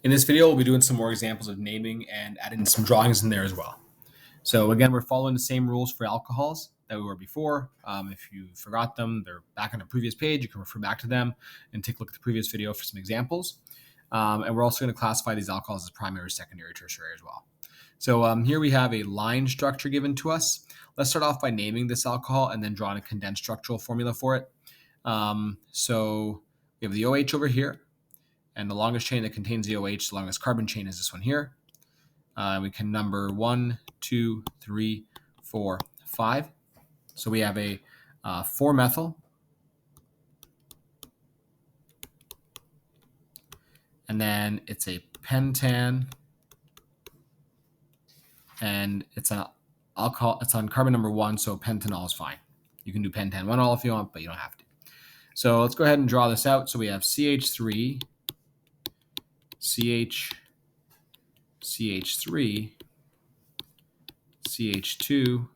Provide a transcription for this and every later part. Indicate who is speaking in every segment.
Speaker 1: In this video, we'll be doing some more examples of naming and adding some drawings in there as well. So again, we're following the same rules for alcohols that we were before. If you forgot them, they're back on the previous page. You can refer back to them and take a look at the previous video for some examples. And we're also going to classify these alcohols as primary, secondary, tertiary as well. So here we have a line structure given to us. Let's start off by naming this alcohol and then drawing a condensed structural formula for it. So we have the OH over here, and the longest chain that contains the OH, the longest carbon chain, is this one here. We can number 1, 2, 3, 4, 5. So we have a 4-methyl, and then it's a pentan, and it's an alcohol. It's on carbon number 1, so pentanol is fine. You can do pentan 1-ol if you want, but you don't have to. So let's go ahead and draw this out. So we have CH3, CH3, CH2,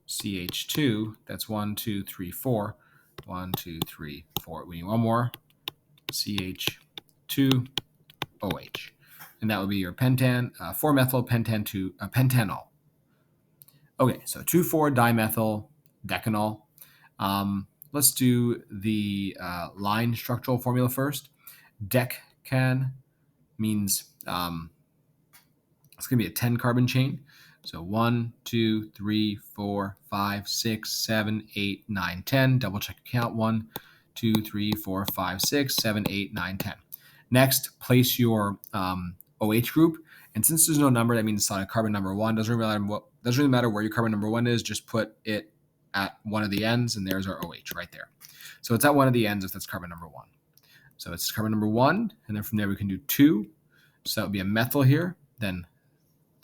Speaker 1: CH2. That's 1, 2, 3, 4. 1, 2, 3, 4. We need one more. CH2, OH. And that would be your pentan, 4-methyl pentanol. Okay, so 2,4-dimethyl decanol. Let's do the line structural formula first. Decan means it's going to be a 10-carbon chain. So 1, 2, 3, 4, 5, 6, 7, 8, 9, 10. Double check your count. 1, 2, 3, 4, 5, 6, 7, 8, 9, 10. Next, place your OH group. And since there's no number, that means it's on carbon number 1. Doesn't really matter where your carbon number 1 is. Just put it at one of the ends, and there's our OH right there. So it's at one of the ends if that's carbon number 1. So it's carbon number 1, and then from there we can do 2. So that would be a methyl here, then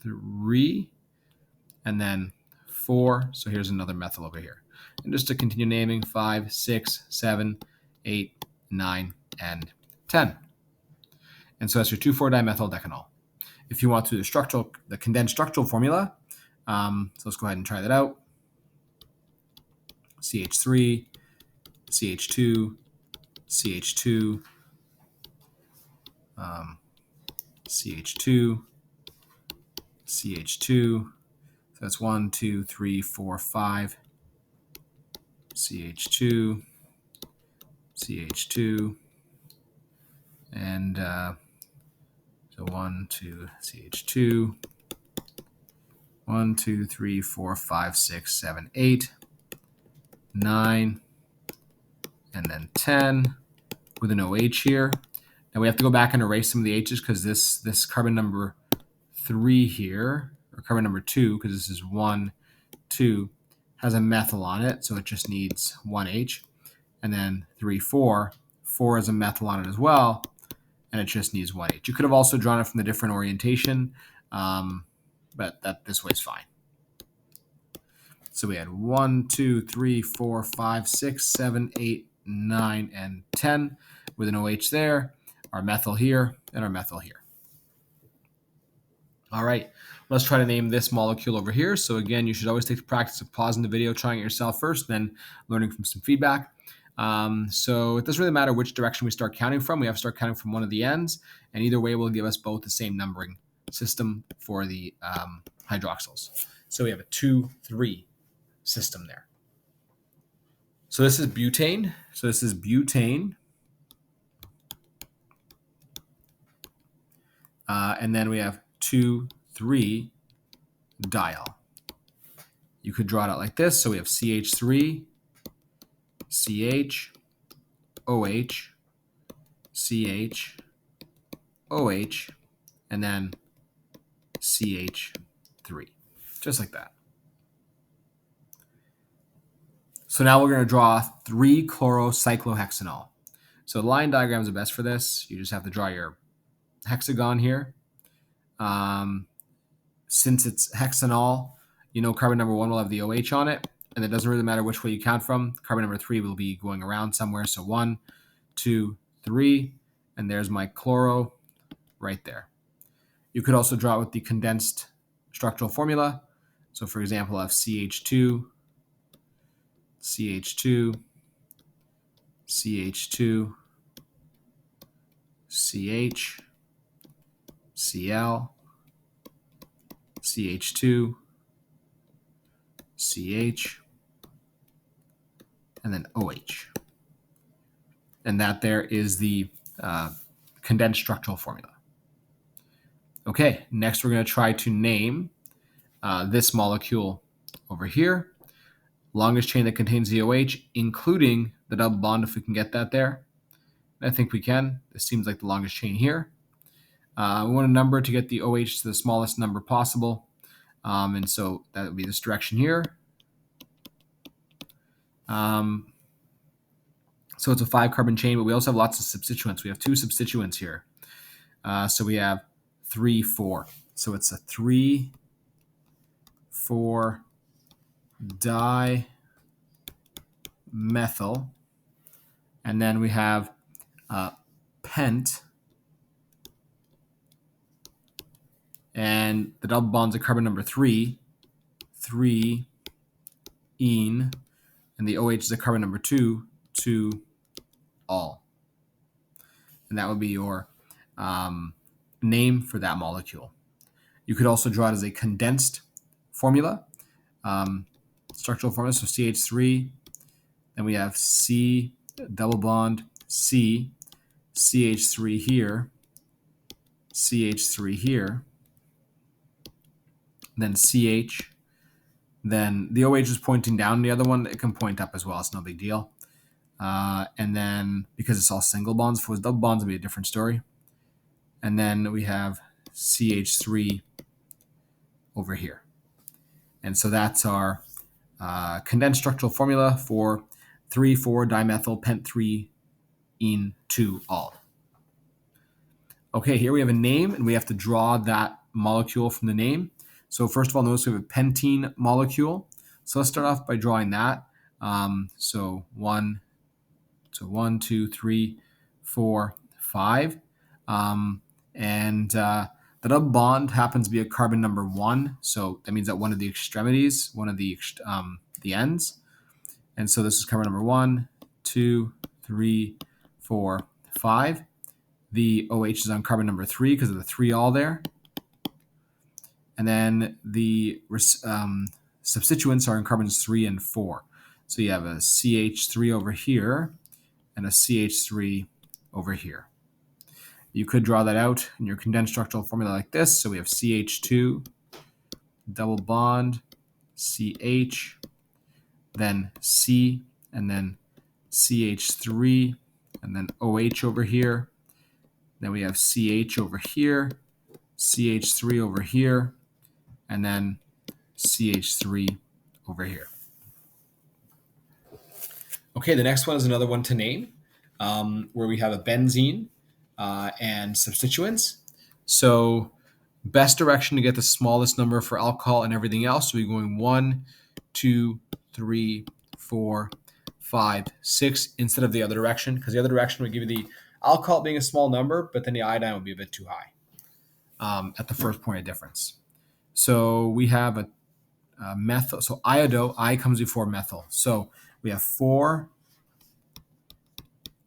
Speaker 1: 3, and then 4. So here's another methyl over here. And just to continue naming, 5, 6, 7, 8, 9, and 10. And so that's your 2,4-dimethyl decanol. If you want to do the condensed structural formula, so let's go ahead and try that out. CH3, CH2, CH2, CH2, CH2. So that's 1, 2, 3, 4, 5. CH2, CH2, and so 1, 2, CH2, 1, 2, 3, 4, 5, 6, 7, 8, 9, and then 10 with an OH here. Now we have to go back and erase some of the H's because this carbon number 3 here, or carbon number 2, because this is 1, 2, has a methyl on it, so it just needs one H. And then 3, 4 has a methyl on it as well, and it just needs one H. You could have also drawn it from the different orientation, but this way is fine. So we had 1, 2, 3, 4, 5, 6, 7, 8, 9, and 10 with an OH there, our methyl here, and our methyl here. All right, let's try to name this molecule over here. So again, you should always take the practice of pausing the video, trying it yourself first, then learning from some feedback. So it doesn't really matter which direction we start counting from. We have to start counting from one of the ends, and either way will give us both the same numbering system for the hydroxyls. So we have a 2, 3 system there. So this is butane. And then we have 2, 3 diol. You could draw it out like this. So we have CH3, CH, OH, CH, OH, and then CH3, just like that. So now we're going to draw 3-chlorocyclohexanol. So the line diagrams are best for this. You just have to draw your hexagon here. Since it's hexanol, carbon number 1 will have the OH on it, and it doesn't really matter which way you count from. Carbon number 3 will be going around somewhere. So 1, 2, 3, and there's my chloro right there. You could also draw it with the condensed structural formula. So for example, I have CH2, CH2, CH2, CH, Cl, CH2, CH, and then OH. And that there is the condensed structural formula. Okay, next we're going to try to name this molecule over here. Longest chain that contains the OH, including the double bond, if we can get that there. I think we can. This seems like the longest chain here. We want a number to get the OH to the smallest number possible. And so that would be this direction here. So it's a 5-carbon chain, but we also have lots of substituents. We have 2 substituents here. So we have 3, 4. So it's a 3, 4 dimethyl. And then we have pent. And the double bond's at carbon number 3, 3 ene. And the OH is at carbon number 2, 2 all. And that would be your name for that molecule. You could also draw it as a condensed formula, structural formula. So CH3, then we have C double bond C, CH3 here, CH3 here, then CH. Then the OH is pointing down. The other one, it can point up as well. It's no big deal. And then because it's all single bonds, if it was double bonds, it would be a different story. And then we have CH3 over here. And so that's our condensed structural formula for 3,4-dimethyl pent 3-ene 2-all. Okay, here we have a name, and we have to draw that molecule from the name. So first of all, notice we have a pentene molecule. So let's start off by drawing that. So 1, 2, 3, 4, 5. The double bond happens to be a carbon number 1. So that means at one of the extremities, one of the ends. And so this is carbon number 1, 2, 3, 4, 5. The OH is on carbon number 3 because of the 3 all there. And then the substituents are in carbons 3 and 4. So you have a CH3 over here and a CH3 over here. You could draw that out in your condensed structural formula like this. So we have CH2, double bond, CH, then C, and then CH3, and then OH over here. Then we have CH over here, CH3 over here, and then CH3 over here. Okay, the next one is another one to name, where we have a benzene and substituents. So best direction to get the smallest number for alcohol and everything else, we're going 1, 2, 3, 4, 5, 6 instead of the other direction, because the other direction would give you the alcohol being a small number, but then the iodine would be a bit too high at the first point of difference. So we have a methyl. So iodo, I comes before methyl. So we have 4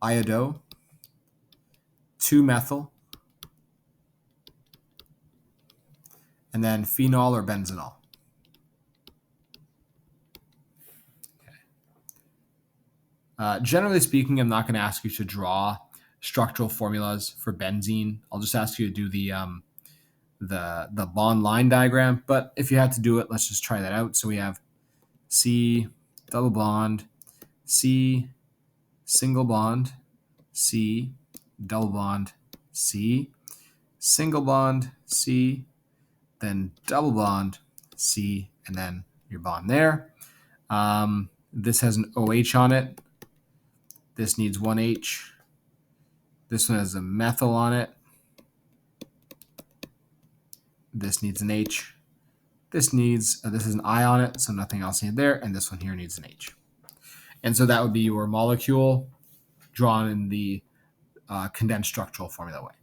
Speaker 1: iodo, 2 methyl, and then phenol or benzenol. Okay. Generally speaking, I'm not going to ask you to draw structural formulas for benzene. I'll just ask you to do the bond line diagram. But if you had to do it, let's just try that out. So we have C double bond, C single bond, C double bond, C single bond, C, then double bond, C, and then your bond there. This has an OH on it. This needs 1 H. This one has a methyl on it. This needs an H. This is an I on it, so nothing else needed there. And this one here needs an H. And so that would be your molecule drawn in the condensed structural formula way.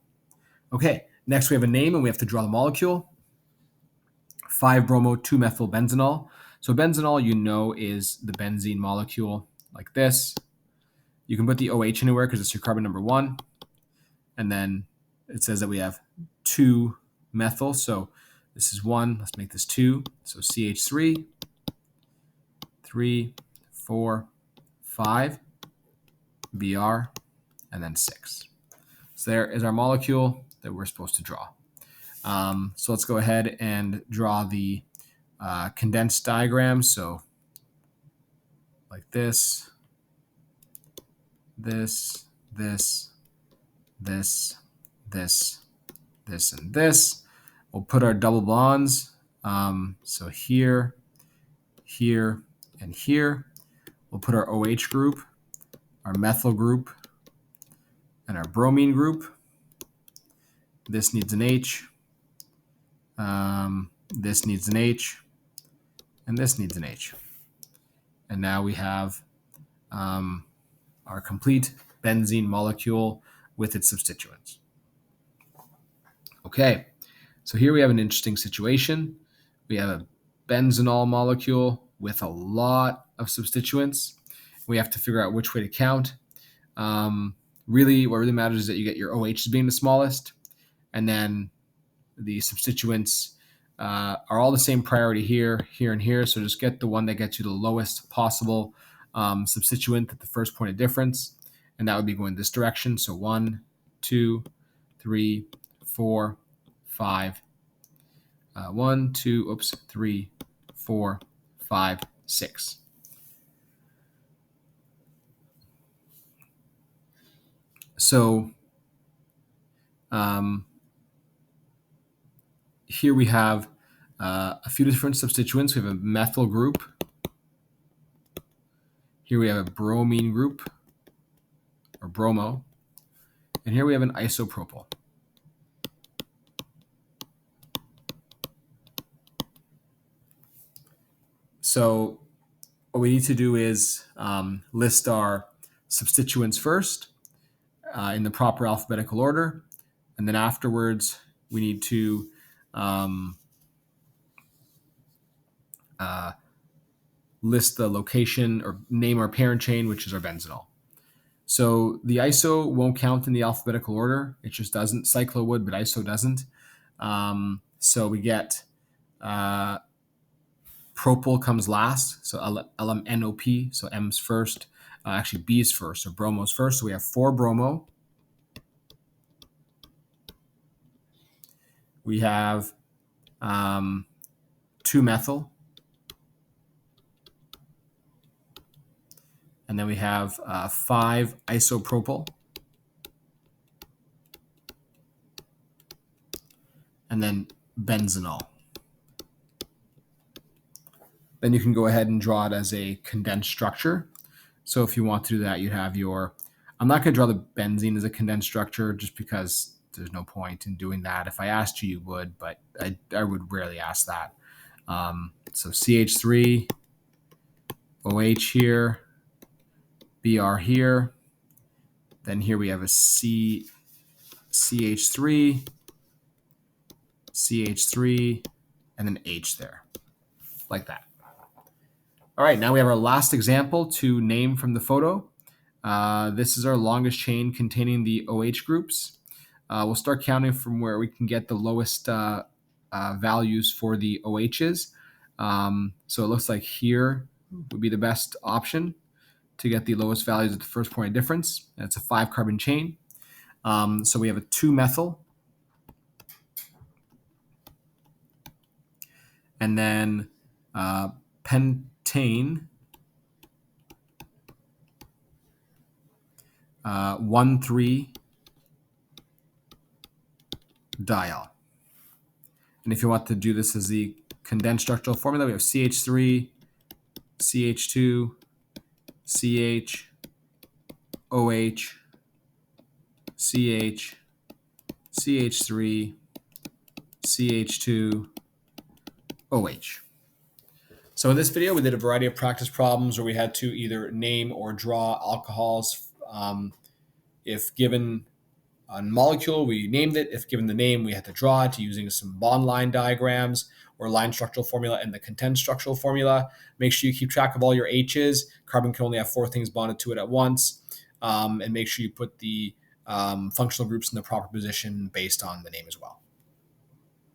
Speaker 1: Okay, next we have a name and we have to draw the molecule. 5-bromo-2-methylbenzenol. So benzenol, you know, is the benzene molecule like this. You can put the OH anywhere because it's your carbon number 1. And then it says that we have 2-methyl. So this is 1. Let's make this 2. So CH3, 3, 4, 5, Br, and then 6. So there is our molecule that we're supposed to draw. So let's go ahead and draw the condensed diagram. So like this, this, this, this, this, this, and this. We'll put our double bonds. So here, here, and here. We'll put our OH group, our methyl group, and our bromine group. This needs an H. This needs an H. And this needs an H. And now we have our complete benzene molecule with its substituents. Okay, so here we have an interesting situation. We have a benzenol molecule with a lot of substituents. We have to figure out which way to count. Really, what really matters is that you get your OH as being the smallest, and then the substituents are all the same priority here, here, and here. So just get the one that gets you the lowest possible substituent at the first point of difference, and that would be going this direction. So 1, 2, 3, 4, 5. 1, 2, 3, 4, 5, 6. So here we have a few different substituents. We have a methyl group. Here we have a bromine group, or bromo. And here we have an isopropyl. So what we need to do is list our substituents first in the proper alphabetical order. And then afterwards, we need to list the location or name our parent chain, which is our benzenol. So the iso won't count in the alphabetical order. It just doesn't. Cyclo would, but iso doesn't. So we get propyl comes last. So LMNOP. So M's first. Actually, B's first. So bromo's first. So we have 4 bromo. We have 2-methyl. And then we have 5 isopropyl. And then benzenol. Then you can go ahead and draw it as a condensed structure. So if you want to do that, you have your, I'm not going to draw the benzene as a condensed structure just because there's no point in doing that. If I asked you, you would, but I would rarely ask that. So CH3, OH here, Br here. Then here we have a CH3, CH3, and then H there, like that. All right, now we have our last example to name from the photo. This is our longest chain containing the OH groups. We'll start counting from where we can get the lowest values for the OHs. So it looks like here would be the best option to get the lowest values at the first point of difference. And it's a 5-carbon chain. So we have a 2-methyl. And then pentane, 1,3-diol. And if you want to do this as the condensed structural formula, we have CH3, CH2, CH, OH, CH, CH3, CH2, OH. So in this video, we did a variety of practice problems where we had to either name or draw alcohols. If given a molecule, we named it. If given the name, we had to draw it using some bond line diagrams or line structural formula and the content structural formula. Make sure you keep track of all your H's. Carbon can only have 4 things bonded to it at once. And make sure you put the functional groups in the proper position based on the name as well.